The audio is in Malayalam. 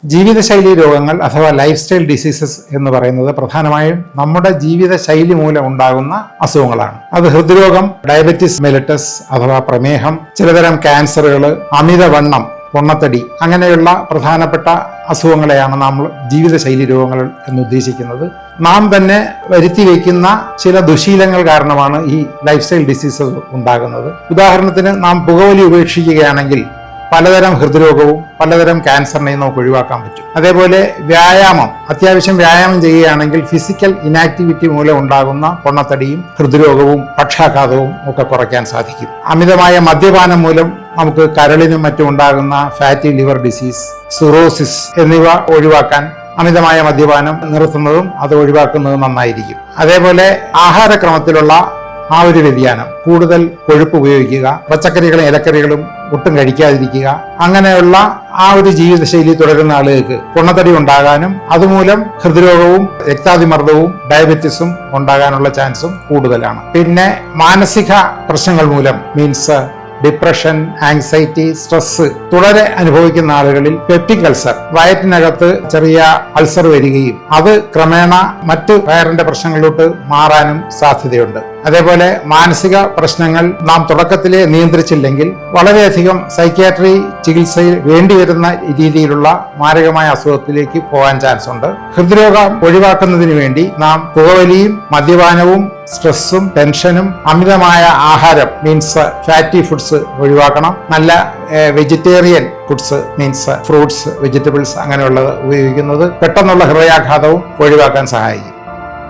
ജീവിതശൈലി രോഗങ്ങൾ അഥവാ ലൈഫ് സ്റ്റൈൽ ഡിസീസസ് എന്ന് പറയുന്നത് പ്രധാനമായും നമ്മുടെ ജീവിതശൈലി മൂലം ഉണ്ടാകുന്ന അസുഖങ്ങളാണ്. അത് ഹൃദ്രോഗം, ഡയബറ്റിസ് മെലിറ്റസ് അഥവാ പ്രമേഹം, ചിലതരം ക്യാൻസറുകൾ, അമിതവണ്ണം, പൊണ്ണത്തടി, അങ്ങനെയുള്ള പ്രധാനപ്പെട്ട അസുഖങ്ങളെയാണ് നമ്മൾ ജീവിതശൈലി രോഗങ്ങൾ എന്ന് ഉദ്ദേശിക്കുന്നത്. നാം തന്നെ വരുത്തി വയ്ക്കുന്ന ചില ദുശീലങ്ങൾ കാരണമാണ് ഈ ലൈഫ് സ്റ്റൈൽ ഡിസീസസ് ഉണ്ടാകുന്നത്. ഉദാഹരണത്തിന്, നാം പുകവലി ഉപേക്ഷിക്കുകയാണെങ്കിൽ പലതരം ഹൃദ്രോഗവും പലതരം ക്യാൻസറിനെയും നമുക്ക് ഒഴിവാക്കാൻ പറ്റും. അതേപോലെ അത്യാവശ്യം വ്യായാമം ചെയ്യുകയാണെങ്കിൽ ഫിസിക്കൽ ഇനാക്ടിവിറ്റി മൂലം ഉണ്ടാകുന്ന പൊണ്ണത്തടിയും ഹൃദ്രോഗവും പക്ഷാഘാതവും ഒക്കെ കുറയ്ക്കാൻ സാധിക്കും. അമിതമായ മദ്യപാനം മൂലം നമുക്ക് കരളിനും മറ്റും ഉണ്ടാകുന്ന ഫാറ്റി ലിവർ ഡിസീസ്, സിറോസിസ് എന്നിവ ഒഴിവാക്കാൻ അമിതമായ മദ്യപാനം നിർത്തുന്നതും അത് ഒഴിവാക്കുന്നതും നന്നായിരിക്കും. അതേപോലെ ആഹാരക്രമത്തിലുള്ള ഒരു വ്യതിയാനം, കൂടുതൽ കൊഴുപ്പ് ഉപയോഗിക്കുക, പച്ചക്കറികളും ഇലക്കറികളും ഒട്ടും കഴിക്കാതിരിക്കുക, അങ്ങനെയുള്ള ഒരു ജീവിതശൈലി തുടരുന്ന ആളുകൾക്ക് പൊണ്ണത്തടി ഉണ്ടാകാനും അതുമൂലം ഹൃദ്രോഗവും രക്താതിമർദ്ദവും ഡയബറ്റിസും ഉണ്ടാകാനുള്ള ചാൻസും കൂടുതലാണ്. പിന്നെ മാനസിക പ്രശ്നങ്ങൾ മൂലം ഡിപ്രഷൻ, ആങ്സൈറ്റി, സ്ട്രെസ് തുടരെ അനുഭവിക്കുന്ന ആളുകളിൽ പെപ്റ്റിക് അൾസർ, വയറ്റിനകത്ത് ചെറിയ അൾസർ വരികയും അത് ക്രമേണ മറ്റ് വയറിന്റെ പ്രശ്നങ്ങളിലോട്ട് മാറാനും സാധ്യതയുണ്ട്. അതേപോലെ മാനസിക പ്രശ്നങ്ങൾ നാം തുടക്കത്തിലെ നിയന്ത്രിച്ചില്ലെങ്കിൽ വളരെയധികം സൈക്യാട്രി ചികിത്സയിൽ വേണ്ടിവരുന്ന രീതിയിലുള്ള മാരകമായ അസുഖത്തിലേക്ക് പോകാൻ ചാൻസ് ഉണ്ട്. ഹൃദ്രോഗം ഒഴിവാക്കുന്നതിന് വേണ്ടി നാം പുകവലിയും മദ്യപാനവും സ്ട്രെസ്സും ടെൻഷനും അമിതമായ ആഹാരം ഫാറ്റി ഫുഡ്സ് ഒഴിവാക്കണം. നല്ല വെജിറ്റേറിയൻ ഫുഡ്സ് ഫ്രൂട്ട്സ്, വെജിറ്റബിൾസ് അങ്ങനെയുള്ളത് ഉപയോഗിക്കുന്നത് പെട്ടെന്നുള്ള ഹൃദയാഘാതവും ഒഴിവാക്കാൻ സഹായിക്കും.